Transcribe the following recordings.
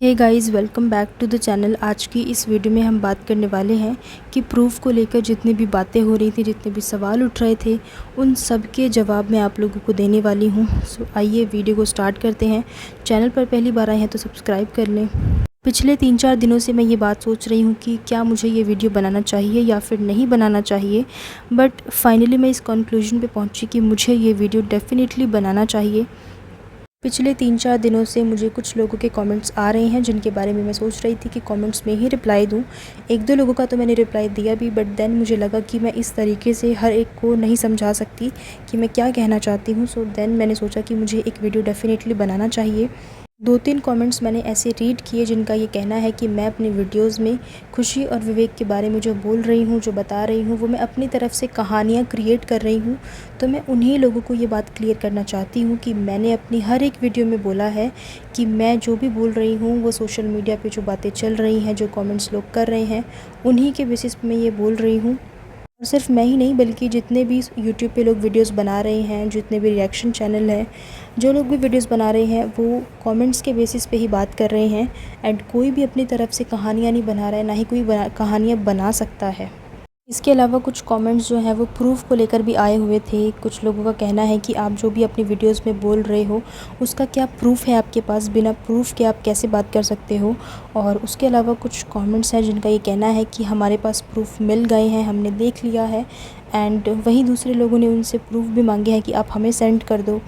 Hey guys, welcome back to the channel. आज की इस वीडियो में हम बात करने वाले हैं कि प्रूफ को लेकर जितनी भी बातें हो रही थी, जितने भी सवाल उठ रहे थे, उन सब के जवाब मैं आप लोगों को देने वाली हूं। सो आइए वीडियो को स्टार्ट करते हैं। चैनल पर पहली बार आए हैं तो सब्सक्राइब कर लें। पिछले 3-4 दिनों से मैं ये बात सोच रही हूँ कि क्या मुझे ये वीडियो बनाना चाहिए या फिर नहीं बनाना चाहिए, बट फाइनली मैं इस कंक्लूजन पे पहुँची कि मुझे ये वीडियो डेफ़िनेटली बनाना चाहिए। पिछले 3-4 दिनों से मुझे कुछ लोगों के कमेंट्स आ रहे हैं जिनके बारे में मैं सोच रही थी कि कमेंट्स में ही रिप्लाई दूं। 1-2 लोगों का तो मैंने रिप्लाई दिया भी, बट देन मुझे लगा कि मैं इस तरीके से हर एक को नहीं समझा सकती कि मैं क्या कहना चाहती हूं। सो देन मैंने सोचा कि मुझे एक वीडियो डेफ़िनेटली बनाना चाहिए। 2-3 कमेंट्स मैंने ऐसे रीड किए जिनका ये कहना है कि मैं अपने वीडियोस में खुशी और विवेक के बारे में जो बोल रही हूँ, जो बता रही हूँ, वो मैं अपनी तरफ से कहानियाँ क्रिएट कर रही हूँ। तो मैं उन्हीं लोगों को ये बात क्लियर करना चाहती हूँ कि मैंने अपनी हर एक वीडियो में बोला है कि मैं जो भी बोल रही हूँ वो सोशल मीडिया पे जो बातें चल रही हैं, जो कमेंट्स लोग कर रहे हैं, उन्हीं के बेसिस पे मैं ये बोल रही हूँ। और सिर्फ मैं ही नहीं, बल्कि जितने भी यूट्यूब पे लोग वीडियोस बना रहे हैं, जितने भी रिएक्शन चैनल हैं, जो लोग भी वीडियोस बना रहे हैं, वो कमेंट्स के बेसिस पे ही बात कर रहे हैं। एंड कोई भी अपनी तरफ से कहानियाँ नहीं बना रहा है, ना ही कोई कहानियाँ बना सकता है। इसके अलावा कुछ कमेंट्स जो हैं वो प्रूफ को लेकर भी आए हुए थे। कुछ लोगों का कहना है कि आप जो भी अपनी वीडियोस में बोल रहे हो उसका क्या प्रूफ है आपके पास, बिना प्रूफ के आप कैसे बात कर सकते हो। और उसके अलावा कुछ कमेंट्स हैं जिनका ये कहना है कि हमारे पास प्रूफ मिल गए हैं, हमने देख लिया है। एंड वहीं दूसरे लोगों ने उनसे प्रूफ भी मांगे हैं कि आप हमें सेंड कर दो।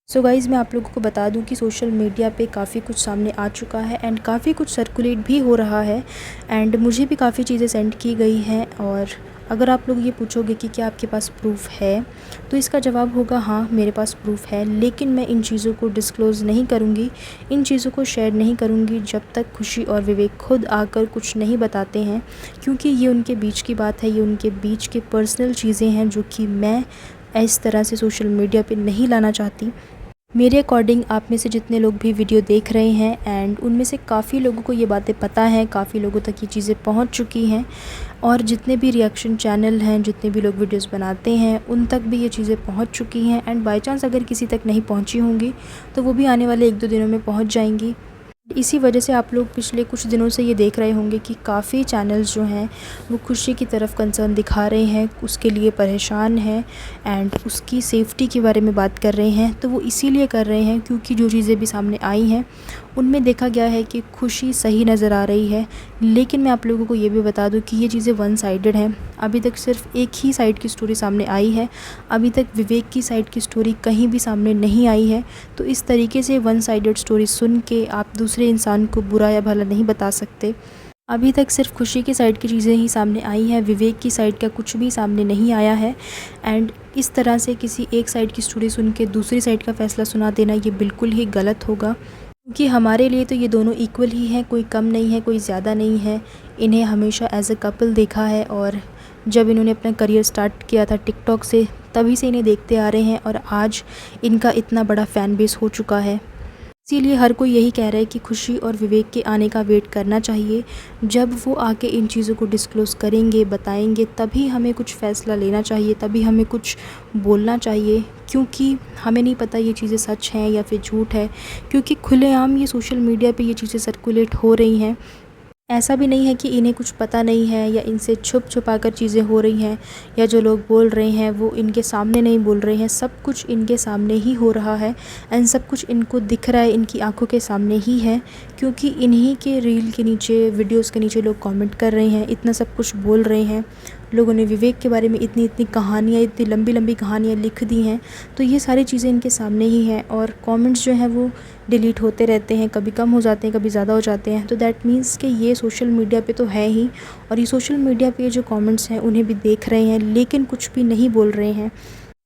सो गाइज़, मैं आप लोगों को बता दूं कि सोशल मीडिया पे काफ़ी कुछ सामने आ चुका है एंड काफ़ी कुछ सर्कुलेट भी हो रहा है। एंड मुझे भी काफ़ी चीज़ें सेंड की गई हैं। और अगर आप लोग ये पूछोगे कि क्या आपके पास प्रूफ है, तो इसका जवाब होगा हाँ, मेरे पास प्रूफ है। लेकिन मैं इन चीज़ों को डिस्क्लोज़ नहीं करूँगी, इन चीज़ों को शेयर नहीं करूँगी जब तक खुशी और विवेक खुद आकर कुछ नहीं बताते हैं, क्योंकि ये उनके बीच की बात है, ये उनके बीच के पर्सनल चीज़ें हैं जो कि मैं इस तरह से सोशल मीडिया पे नहीं लाना चाहती। मेरे अकॉर्डिंग आप में से जितने लोग भी वीडियो देख रहे हैं, एंड उनमें से काफ़ी लोगों को ये बातें पता हैं, काफ़ी लोगों तक ये चीज़ें पहुंच चुकी हैं। और जितने भी रिएक्शन चैनल हैं, जितने भी लोग वीडियोस बनाते हैं, उन तक भी ये चीज़ें पहुंच चुकी हैं। एंड बाय चांस अगर किसी तक नहीं पहुंची होंगी तो वो भी आने वाले 1-2 दिनों में पहुंच जाएंगी। इसी वजह से आप लोग पिछले कुछ दिनों से ये देख रहे होंगे कि काफ़ी चैनल्स जो हैं वो खुशी की तरफ कंसर्न दिखा रहे हैं, उसके लिए परेशान हैं एंड उसकी सेफ्टी के बारे में बात कर रहे हैं। तो वो इसीलिए कर रहे हैं क्योंकि जो चीज़ें भी सामने आई हैं उनमें देखा गया है कि खुशी सही नज़र आ रही है। लेकिन मैं आप लोगों को ये भी बता दूं कि ये चीज़ें वन साइडेड हैं। अभी तक सिर्फ एक ही साइड की स्टोरी सामने आई है, अभी तक विवेक की साइड की स्टोरी कहीं भी सामने नहीं आई है। तो इस तरीके से वन साइडेड स्टोरी सुन के आप दूसरे इंसान को बुरा या भला नहीं बता सकते। अभी तक सिर्फ खुशी की साइड की चीज़ें ही सामने आई हैं, विवेक की साइड का कुछ भी सामने नहीं आया है। एंड इस तरह से किसी एक साइड की स्टोरी सुन के दूसरी साइड का फ़ैसला सुना देना ये बिल्कुल ही गलत होगा, क्योंकि हमारे लिए तो ये दोनों इक्वल ही हैं, कोई कम नहीं है, कोई ज़्यादा नहीं है। इन्हें हमेशा एज अ कपल देखा है और जब इन्होंने अपना करियर स्टार्ट किया था टिकटॉक से, तभी से इन्हें देखते आ रहे हैं और आज इनका इतना बड़ा फ़ैन बेस हो चुका है। इसीलिए हर कोई यही कह रहा है कि खुशी और विवेक के आने का वेट करना चाहिए। जब वो आके इन चीज़ों को डिस्क्लोज़ करेंगे, बताएंगे, तभी हमें कुछ फ़ैसला लेना चाहिए, तभी हमें कुछ बोलना चाहिए। क्योंकि हमें नहीं पता ये चीज़ें सच हैं या फिर झूठ है, क्योंकि खुलेआम ये सोशल मीडिया पे ये चीज़ें सर्कुलेट हो रही हैं। ऐसा भी नहीं है कि इन्हें कुछ पता नहीं है या इनसे छुप छुपा कर चीज़ें हो रही हैं, या जो लोग बोल रहे हैं वो इनके सामने नहीं बोल रहे हैं। सब कुछ इनके सामने ही हो रहा है एंड सब कुछ इनको दिख रहा है, इनकी आंखों के सामने ही है। क्योंकि इन्हीं के रील के नीचे, वीडियोस के नीचे लोग कमेंट कर रहे हैं, इतना सब कुछ बोल रहे हैं। लोगों ने विवेक के बारे में इतनी इतनी कहानियाँ, इतनी लंबी लंबी कहानियाँ लिख दी हैं। तो ये सारी चीज़ें इनके सामने ही हैं और कमेंट्स जो हैं वो डिलीट होते रहते हैं, कभी कम हो जाते हैं, कभी ज़्यादा हो जाते हैं। तो दैट मीन्स कि ये सोशल मीडिया पे तो है ही, और ये सोशल मीडिया पे जो कमेंट्स हैं उन्हें भी देख रहे हैं, लेकिन कुछ भी नहीं बोल रहे हैं।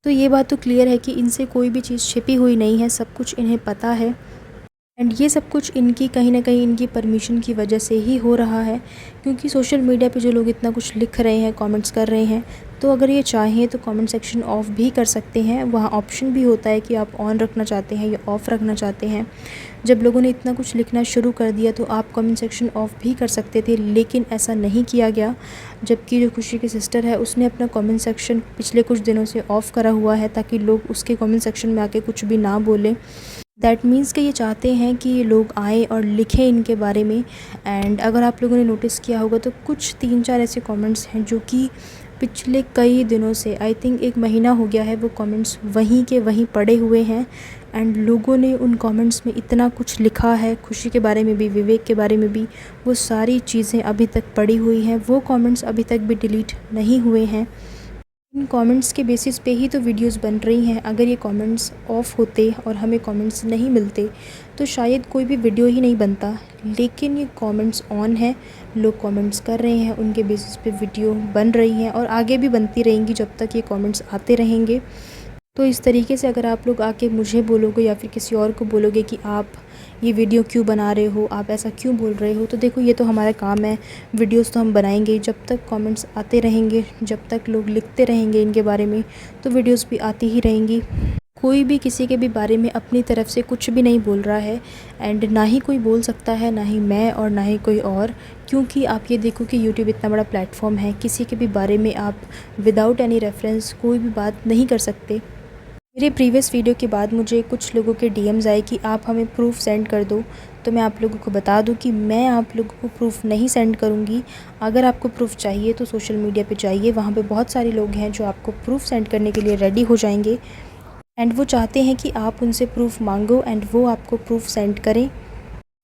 तो ये बात तो क्लियर है कि इनसे कोई भी चीज़ छिपी हुई नहीं है, सब कुछ इन्हें पता है। एंड ये सब कुछ इनकी कहीं ना कहीं इनकी परमिशन की वजह से ही हो रहा है, क्योंकि सोशल मीडिया पे जो लोग इतना कुछ लिख रहे हैं, कमेंट्स कर रहे हैं, तो अगर ये चाहें तो कमेंट सेक्शन ऑफ भी कर सकते हैं। वहाँ ऑप्शन भी होता है कि आप ऑन रखना चाहते हैं या ऑफ़ रखना चाहते हैं। जब लोगों ने इतना कुछ लिखना शुरू कर दिया तो आप कमेंट सेक्शन ऑफ भी कर सकते थे, लेकिन ऐसा नहीं किया गया। जबकि जो खुशी की सिस्टर है उसने अपना कमेंट सेक्शन पिछले कुछ दिनों से ऑफ़ करा हुआ है, ताकि लोग उसके कमेंट सेक्शन में आके कुछ भी ना बोलें। दैट मीन्स कि ये चाहते हैं कि लोग आएँ और लिखें इनके बारे में। एंड अगर आप लोगों ने नोटिस किया होगा तो कुछ 3-4 ऐसे कमेंट्स हैं जो कि पिछले कई दिनों से, आई थिंक 1 महीना हो गया है, वो कमेंट्स वहीं के वहीं पड़े हुए हैं। एंड लोगों ने उन कमेंट्स में इतना कुछ लिखा है, खुशी के बारे में भी, विवेक के बारे में भी, वो सारी चीज़ें अभी तक पड़ी हुई हैं। वो कमेंट्स अभी तक भी डिलीट नहीं हुए हैं। इन कमेंट्स के बेसिस पे ही तो वीडियोस बन रही हैं। अगर ये कमेंट्स ऑफ होते और हमें कमेंट्स नहीं मिलते तो शायद कोई भी वीडियो ही नहीं बनता। लेकिन ये कमेंट्स ऑन है, लोग कमेंट्स कर रहे हैं, उनके बेसिस पे वीडियो बन रही हैं और आगे भी बनती रहेंगी जब तक ये कमेंट्स आते रहेंगे। तो इस तरीके से अगर आप लोग आके मुझे बोलोगे या फिर किसी और को बोलोगे कि आप ये वीडियो क्यों बना रहे हो, आप ऐसा क्यों बोल रहे हो, तो देखो ये तो हमारा काम है, वीडियोस तो हम बनाएंगे ही। जब तक कमेंट्स आते रहेंगे, जब तक लोग लिखते रहेंगे इनके बारे में, तो वीडियोस भी आती ही रहेंगी। कोई भी किसी के भी बारे में अपनी तरफ से कुछ भी नहीं बोल रहा है। एंड ना ही कोई बोल सकता है, ना ही मैं और ना ही कोई और, क्योंकि आप ये देखो कि यूट्यूब इतना बड़ा प्लेटफॉर्म है, किसी के भी बारे में आप विदाउट एनी रेफरेंस कोई भी बात नहीं कर सकते। मेरे प्रीवियस वीडियो के बाद मुझे कुछ लोगों के डीएम्स आए कि आप हमें प्रूफ सेंड कर दो। तो मैं आप लोगों को बता दूं कि मैं आप लोगों को प्रूफ नहीं सेंड करूंगी। अगर आपको प्रूफ चाहिए तो सोशल मीडिया पे जाइए, वहाँ पे बहुत सारे लोग हैं जो आपको प्रूफ सेंड करने के लिए रेडी हो जाएंगे। एंड वो चाहते हैं कि आप उनसे प्रूफ मांगो एंड वो आपको प्रूफ सेंड करें।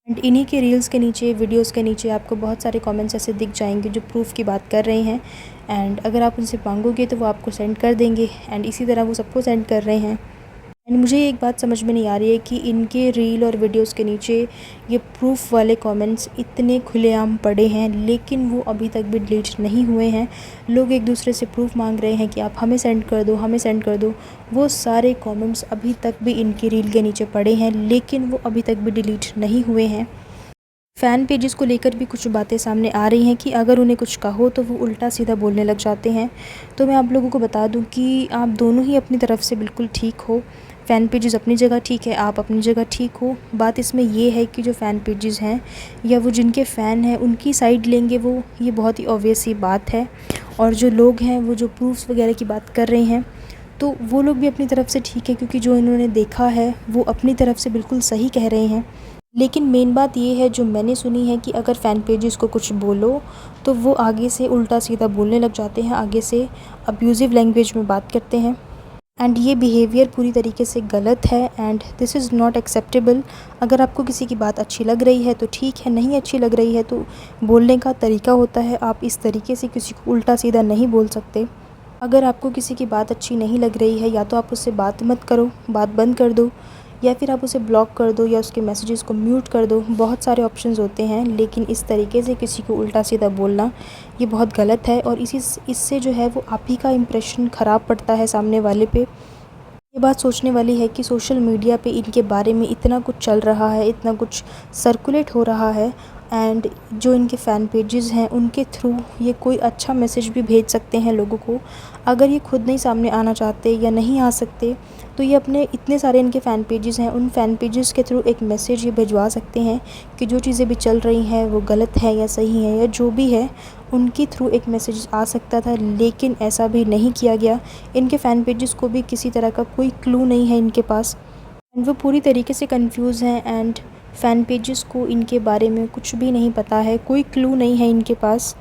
एंड इन्हीं के रील्स के नीचे, वीडियोस के नीचे आपको बहुत सारे कमेंट्स ऐसे दिख जाएंगे जो प्रूफ की बात कर रहे हैं। एंड अगर आप उनसे मांगोगे तो वो आपको सेंड कर देंगे। एंड इसी तरह वो सबको सेंड कर रहे हैं। एंड मुझे एक बात समझ में नहीं आ रही है कि इनके रील और वीडियोस के नीचे ये प्रूफ वाले कमेंट्स इतने खुलेआम पड़े हैं, लेकिन वो अभी तक भी डिलीट नहीं हुए हैं। लोग एक दूसरे से प्रूफ मांग रहे हैं कि आप हमें सेंड कर दो, हमें सेंड कर दो। वो सारे कमेंट्स अभी तक भी इनकी रील के नीचे पड़े हैं, लेकिन वो अभी तक भी डिलीट नहीं हुए हैं। फ़ैन पेजेस को लेकर भी कुछ बातें सामने आ रही हैं कि अगर उन्हें कुछ कहो तो वो उल्टा सीधा बोलने लग जाते हैं। तो मैं आप लोगों को बता दूं कि आप दोनों ही अपनी तरफ से बिल्कुल ठीक हो। फ़ैन पेजेस अपनी जगह ठीक है, आप अपनी जगह ठीक हो। बात इसमें ये है कि जो फ़ैन पेजेस हैं या वो जिनके फ़ैन हैं उनकी साइड लेंगे वो, ये बहुत ही ऑब्वियस सी बात है। और जो लोग हैं वो जो प्रूफ्स वगैरह की बात कर रहे हैं तो वो लोग भी अपनी तरफ से ठीक है, क्योंकि जो इन्होंने देखा है वो अपनी तरफ से बिल्कुल सही कह रहे हैं। लेकिन मेन बात ये है जो मैंने सुनी है कि अगर फ़ैन पेजेस को कुछ बोलो तो वो आगे से उल्टा सीधा बोलने लग जाते हैं, आगे से अब्यूज़िव लैंग्वेज में बात करते हैं। एंड ये बिहेवियर पूरी तरीके से गलत है and this is not acceptable. अगर आपको किसी की बात अच्छी लग रही है तो ठीक है, नहीं अच्छी लग रही है तो बोलने का तरीका होता है। आप इस तरीके से किसी को उल्टा सीधा नहीं बोल सकते। अगर आपको किसी की बात अच्छी नहीं लग रही है, या तो आप उससे बात मत करो, बात बंद कर दो, या फिर आप उसे ब्लॉक कर दो या उसके मैसेजेस को म्यूट कर दो। बहुत सारे ऑप्शंस होते हैं, लेकिन इस तरीके से किसी को उल्टा सीधा बोलना ये बहुत गलत है। और इससे जो है वो आप ही का इम्प्रेशन ख़राब पड़ता है सामने वाले पे। ये बात सोचने वाली है कि सोशल मीडिया पे इनके बारे में इतना कुछ चल रहा है, इतना कुछ सर्कुलेट हो रहा है। एंड जो इनके फ़ैन पेजेस हैं उनके थ्रू ये कोई अच्छा मैसेज भी भेज सकते हैं लोगों को। अगर ये खुद नहीं सामने आना चाहते या नहीं आ सकते तो ये अपने इतने सारे इनके फ़ैन पेजेस हैं, उन फ़ैन पेजेस के थ्रू एक मैसेज ये भिजवा सकते हैं कि जो चीज़ें भी चल रही हैं वो गलत है या सही है, या जो भी है उनके थ्रू एक मैसेज आ सकता था। लेकिन ऐसा भी नहीं किया गया। इनके फ़ैन पेजेस को भी किसी तरह का कोई क्लू नहीं है इनके पास। एंड वो पूरी तरीके से कंफ्यूज हैं एंड फ़ैन पेजेस को इनके बारे में कुछ भी नहीं पता है, कोई क्लू नहीं है इनके पास।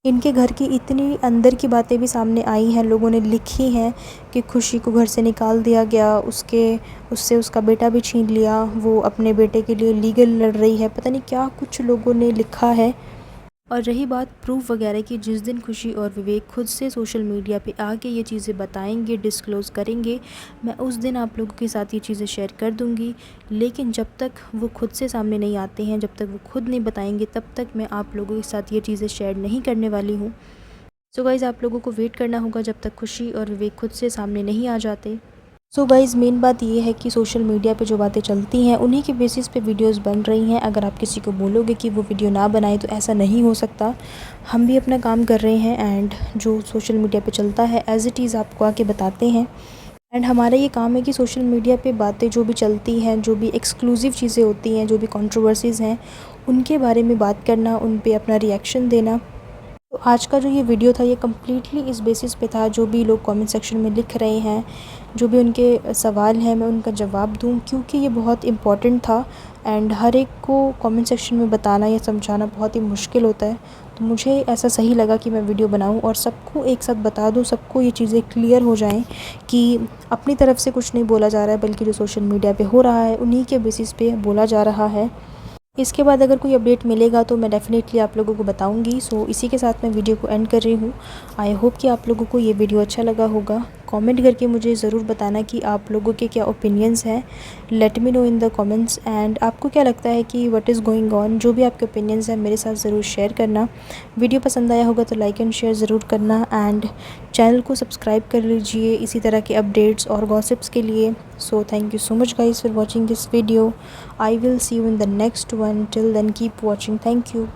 इनके घर की इतनी अंदर की बातें भी सामने आई हैं, लोगों ने लिखी हैं कि खुशी को घर से निकाल दिया गया, उससे उसका बेटा भी छीन लिया, वो अपने बेटे के लिए लीगल लड़ रही है, पता नहीं क्या कुछ लोगों ने लिखा है। और रही बात प्रूफ वगैरह की, जिस दिन खुशी और विवेक खुद से सोशल मीडिया पे आके ये चीज़ें बताएंगे, डिस्क्लोज़ करेंगे, मैं उस दिन आप लोगों के साथ ये चीज़ें शेयर कर दूंगी। लेकिन जब तक वो खुद से सामने नहीं आते हैं, जब तक वो खुद नहीं बताएंगे, तब तक मैं आप लोगों के साथ ये चीज़ें शेयर नहीं करने वाली हूँ। सो गाइज़, आप लोगों को वेट करना होगा जब तक खुशी और विवेक खुद से सामने नहीं आ जाते। सो गाइज़, मेन बात ये है कि सोशल मीडिया पे जो बातें चलती हैं उन्हीं के बेसिस पे वीडियोस बन रही हैं। अगर आप किसी को बोलोगे कि वो वीडियो ना बनाए तो ऐसा नहीं हो सकता। हम भी अपना काम कर रहे हैं एंड जो सोशल मीडिया पे चलता है एज़ इट इज़ आपको आके बताते हैं। एंड हमारा ये काम है कि सोशल मीडिया पे बातें जो भी चलती हैं, जो भी एक्सक्लूसिव चीज़ें होती हैं, जो भी कंट्रोवर्सीज़ हैं, उनके बारे में बात करना, उन पे अपना रिएक्शन देना। तो आज का जो ये वीडियो था ये कम्प्लीटली इस बेसिस पे था, जो भी लोग कमेंट सेक्शन में लिख रहे हैं, जो भी उनके सवाल हैं मैं उनका जवाब दूं, क्योंकि ये बहुत इम्पॉर्टेंट था एंड हर एक को कमेंट सेक्शन में बताना या समझाना बहुत ही मुश्किल होता है। तो मुझे ऐसा सही लगा कि मैं वीडियो बनाऊं और सबको एक साथ बता दूं, सबको ये चीज़ें क्लियर हो जाएं कि अपनी तरफ से कुछ नहीं बोला जा रहा है, बल्कि जो सोशल मीडिया पे हो रहा है उन्हीं के बेसिस पे बोला जा रहा है। इसके बाद अगर कोई अपडेट मिलेगा तो मैं डेफ़िनेटली आप लोगों को बताऊंगी। सो इसी के साथ मैं वीडियो को एंड कर रही हूँ। आई होप कि आप लोगों को ये वीडियो अच्छा लगा होगा। कमेंट करके मुझे ज़रूर बताना कि आप लोगों के क्या ओपिनियंस हैं। Let me know in the comments. And आपको क्या लगता है कि व्हाट इज़ गोइंग ऑन, जो भी आपके ओपिनियंस हैं मेरे साथ ज़रूर शेयर करना। वीडियो पसंद आया होगा तो लाइक एंड शेयर ज़रूर करना एंड चैनल को सब्सक्राइब कर लीजिए इसी तरह के अपडेट्स और गॉसिप्स के लिए। So thank you so much guys for watching this video. I will see you in the next one. Till then keep watching. Thank you.